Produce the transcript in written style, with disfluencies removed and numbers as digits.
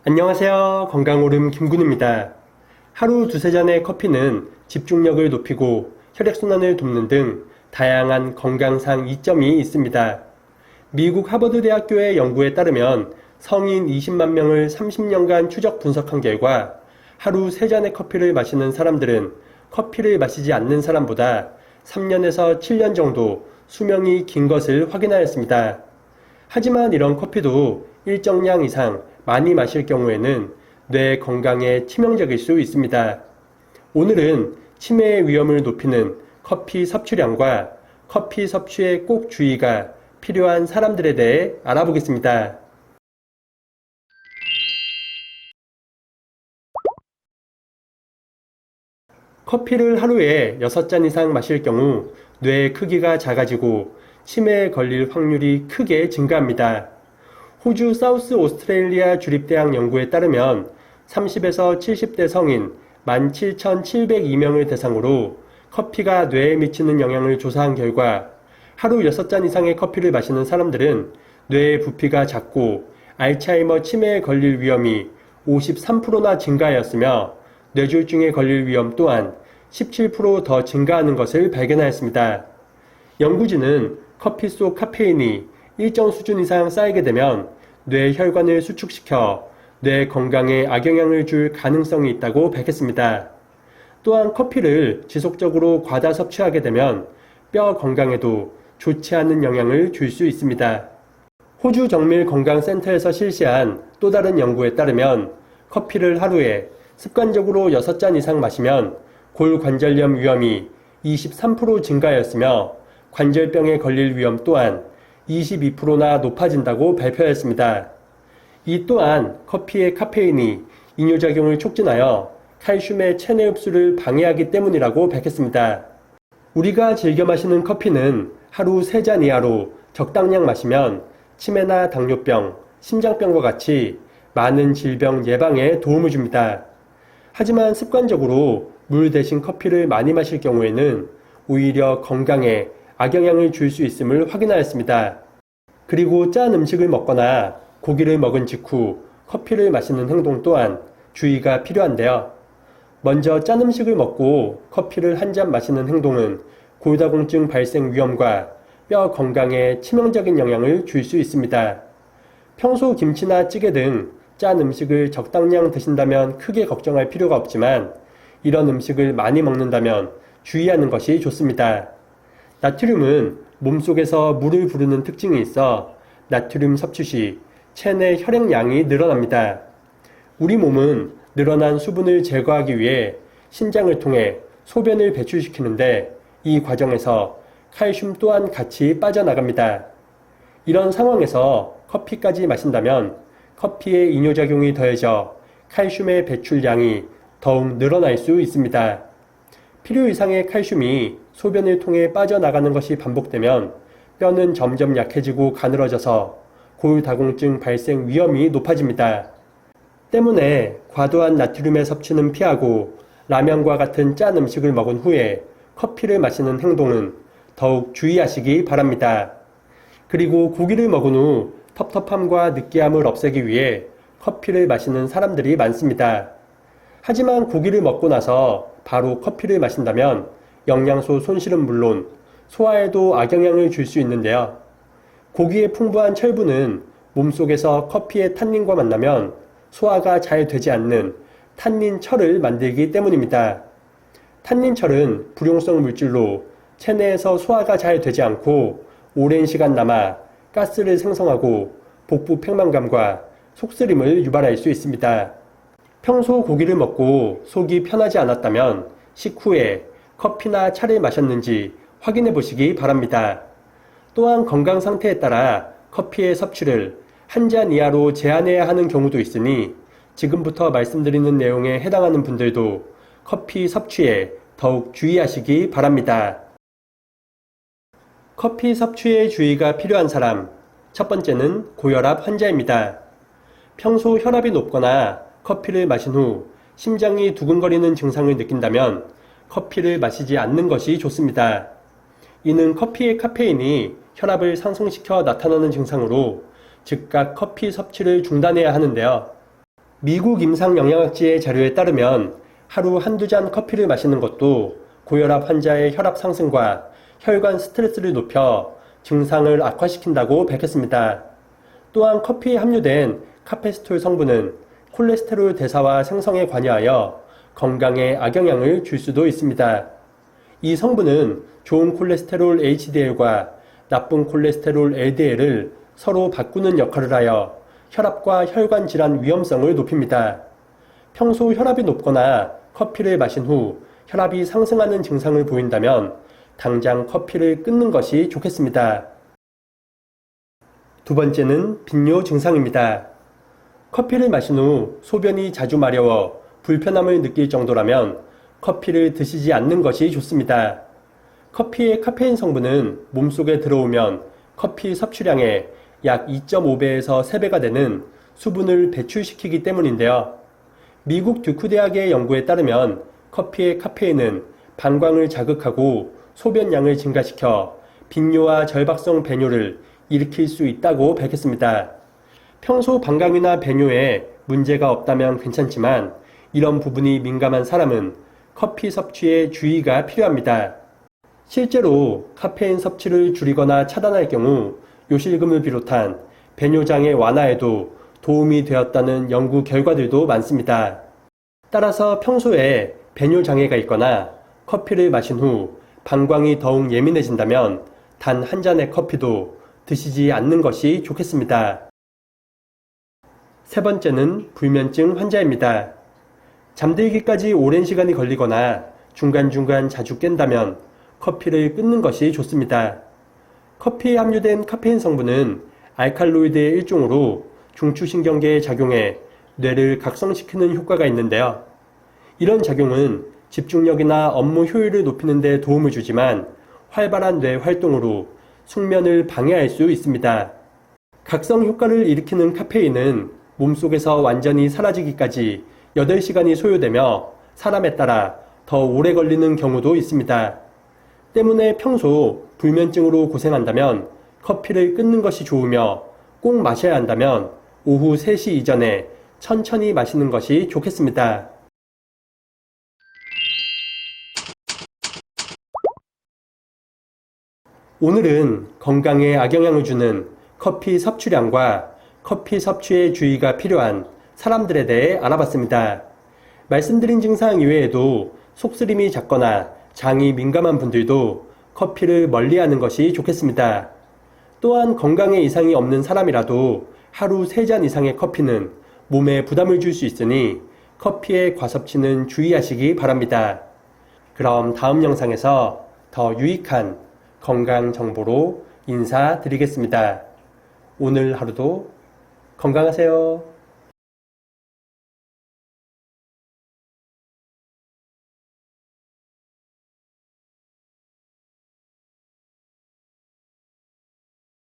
안녕하세요. 건강오름 김군우입니다. 하루 두세 잔의 커피는 집중력을 높이고 혈액순환을 돕는 등 다양한 건강상 이점이 있습니다. 미국 하버드 대학교의 연구에 따르면 성인 20만 명을 30년간 추적 분석한 결과 하루 세 잔의 커피를 마시는 사람들은 커피를 마시지 않는 사람보다 3년에서 7년 정도 수명이 긴 것을 확인하였습니다. 하지만 이런 커피도 일정량 이상 많이 마실 경우에는 뇌 건강에 치명적일 수 있습니다. 오늘은 치매의 위험을 높이는 커피 섭취량과 커피 섭취에 꼭 주의가 필요한 사람들에 대해 알아보겠습니다. 커피를 하루에 6잔 이상 마실 경우 뇌의 크기가 작아지고 치매에 걸릴 확률이 크게 증가합니다. 호주 사우스 오스트레일리아 주립대학 연구에 따르면 30에서 70대 성인 17,702명을 대상으로 커피가 뇌에 미치는 영향을 조사한 결과 하루 6잔 이상의 커피를 마시는 사람들은 뇌의 부피가 작고 알츠하이머 치매에 걸릴 위험이 53%나 증가하였으며 뇌졸중에 걸릴 위험 또한 17% 더 증가하는 것을 발견하였습니다. 연구진은 커피 속 카페인이 일정 수준 이상 쌓이게 되면 뇌 혈관을 수축시켜 뇌 건강에 악영향을 줄 가능성이 있다고 밝혔습니다. 또한 커피를 지속적으로 과다 섭취하게 되면 뼈 건강에도 좋지 않은 영향을 줄 수 있습니다. 호주 정밀건강센터에서 실시한 또 다른 연구에 따르면 커피를 하루에 습관적으로 6잔 이상 마시면 골관절염 위험이 23% 증가하였으며 관절병에 걸릴 위험 또한 22%나 높아진다고 발표하였습니다. 이 또한 커피의 카페인이 이뇨작용을 촉진하여 칼슘의 체내 흡수를 방해하기 때문이라고 밝혔습니다. 우리가 즐겨 마시는 커피는 하루 3잔 이하로 적당량 마시면 치매나 당뇨병, 심장병과 같이 많은 질병 예방에 도움을 줍니다. 하지만 습관적으로 물 대신 커피를 많이 마실 경우에는 오히려 건강에 악영향을 줄 수 있음을 확인하였습니다. 그리고 짠 음식을 먹거나 고기를 먹은 직후 커피를 마시는 행동 또한 주의가 필요한데요. 먼저 짠 음식을 먹고 커피를 한 잔 마시는 행동은 골다공증 발생 위험과 뼈 건강에 치명적인 영향을 줄 수 있습니다. 평소 김치나 찌개 등 짠 음식을 적당량 드신다면 크게 걱정할 필요가 없지만 이런 음식을 많이 먹는다면 주의하는 것이 좋습니다. 나트륨은 몸속에서 물을 부르는 특징이 있어 나트륨 섭취 시 체내 혈액량이 늘어납니다. 우리 몸은 늘어난 수분을 제거하기 위해 신장을 통해 소변을 배출시키는데 이 과정에서 칼슘 또한 같이 빠져나갑니다. 이런 상황에서 커피까지 마신다면 커피의 이뇨작용이 더해져 칼슘의 배출량이 더욱 늘어날 수 있습니다. 필요 이상의 칼슘이 소변을 통해 빠져나가는 것이 반복되면 뼈는 점점 약해지고 가늘어져서 골다공증 발생 위험이 높아집니다. 때문에 과도한 나트륨의 섭취는 피하고 라면과 같은 짠 음식을 먹은 후에 커피를 마시는 행동은 더욱 주의하시기 바랍니다. 그리고 고기를 먹은 후 텁텁함과 느끼함을 없애기 위해 커피를 마시는 사람들이 많습니다. 하지만 고기를 먹고 나서 바로 커피를 마신다면 영양소 손실은 물론 소화에도 악영향을 줄 수 있는데요. 고기의 풍부한 철분은 몸속에서 커피의 탄닌과 만나면 소화가 잘 되지 않는 탄닌철을 만들기 때문입니다. 탄닌철은 불용성 물질로 체내에서 소화가 잘 되지 않고 오랜 시간 남아 가스를 생성하고 복부 팽만감과 속쓰림을 유발할 수 있습니다. 평소 고기를 먹고 속이 편하지 않았다면 식후에 커피나 차를 마셨는지 확인해 보시기 바랍니다. 또한 건강 상태에 따라 커피의 섭취를 한 잔 이하로 제한해야 하는 경우도 있으니 지금부터 말씀드리는 내용에 해당하는 분들도 커피 섭취에 더욱 주의하시기 바랍니다. 커피 섭취에 주의가 필요한 사람, 첫 번째는 고혈압 환자입니다. 평소 혈압이 높거나 커피를 마신 후 심장이 두근거리는 증상을 느낀다면 커피를 마시지 않는 것이 좋습니다. 이는 커피의 카페인이 혈압을 상승시켜 나타나는 증상으로 즉각 커피 섭취를 중단해야 하는데요. 미국 임상영양학지의 자료에 따르면 하루 한두 잔 커피를 마시는 것도 고혈압 환자의 혈압 상승과 혈관 스트레스를 높여 증상을 악화시킨다고 밝혔습니다. 또한 커피에 함유된 카페스톨 성분은 콜레스테롤 대사와 생성에 관여하여 건강에 악영향을 줄 수도 있습니다. 이 성분은 좋은 콜레스테롤 HDL과 나쁜 콜레스테롤 LDL을 서로 바꾸는 역할을 하여 혈압과 혈관 질환 위험성을 높입니다. 평소 혈압이 높거나 커피를 마신 후 혈압이 상승하는 증상을 보인다면 당장 커피를 끊는 것이 좋겠습니다. 두 번째는 빈뇨 증상입니다. 커피를 마신 후 소변이 자주 마려워 불편함을 느낄 정도라면 커피를 드시지 않는 것이 좋습니다. 커피의 카페인 성분은 몸속에 들어오면 커피 섭취량의 약 2.5배에서 3배가 되는 수분을 배출시키기 때문인데요. 미국 듀크 대학의 연구에 따르면 커피의 카페인은 방광을 자극하고 소변량을 증가시켜 빈뇨와 절박성 배뇨를 일으킬 수 있다고 밝혔습니다. 평소 방광이나 배뇨에 문제가 없다면 괜찮지만 이런 부분이 민감한 사람은 커피 섭취에 주의가 필요합니다. 실제로 카페인 섭취를 줄이거나 차단할 경우 요실금을 비롯한 배뇨장애 완화에도 도움이 되었다는 연구 결과들도 많습니다. 따라서 평소에 배뇨장애가 있거나 커피를 마신 후 방광이 더욱 예민해진다면 단 한 잔의 커피도 드시지 않는 것이 좋겠습니다. 세 번째는 불면증 환자입니다. 잠들기까지 오랜 시간이 걸리거나 중간중간 자주 깬다면 커피를 끊는 것이 좋습니다. 커피에 함유된 카페인 성분은 알칼로이드의 일종으로 중추신경계에 작용해 뇌를 각성시키는 효과가 있는데요. 이런 작용은 집중력이나 업무 효율을 높이는 데 도움을 주지만 활발한 뇌 활동으로 숙면을 방해할 수 있습니다. 각성 효과를 일으키는 카페인은 몸속에서 완전히 사라지기까지 8시간이 소요되며 사람에 따라 더 오래 걸리는 경우도 있습니다. 때문에 평소 불면증으로 고생한다면 커피를 끊는 것이 좋으며 꼭 마셔야 한다면 오후 3시 이전에 천천히 마시는 것이 좋겠습니다. 오늘은 건강에 악영향을 주는 커피 섭취량과 커피 섭취에 주의가 필요한 사람들에 대해 알아봤습니다. 말씀드린 증상 이외에도 속쓰림이 잦거나 장이 민감한 분들도 커피를 멀리하는 것이 좋겠습니다. 또한 건강에 이상이 없는 사람이라도 하루 3잔 이상의 커피는 몸에 부담을 줄 수 있으니 커피의 과섭취는 주의하시기 바랍니다. 그럼 다음 영상에서 더 유익한 건강 정보로 인사드리겠습니다. 오늘 하루도 건강하세요.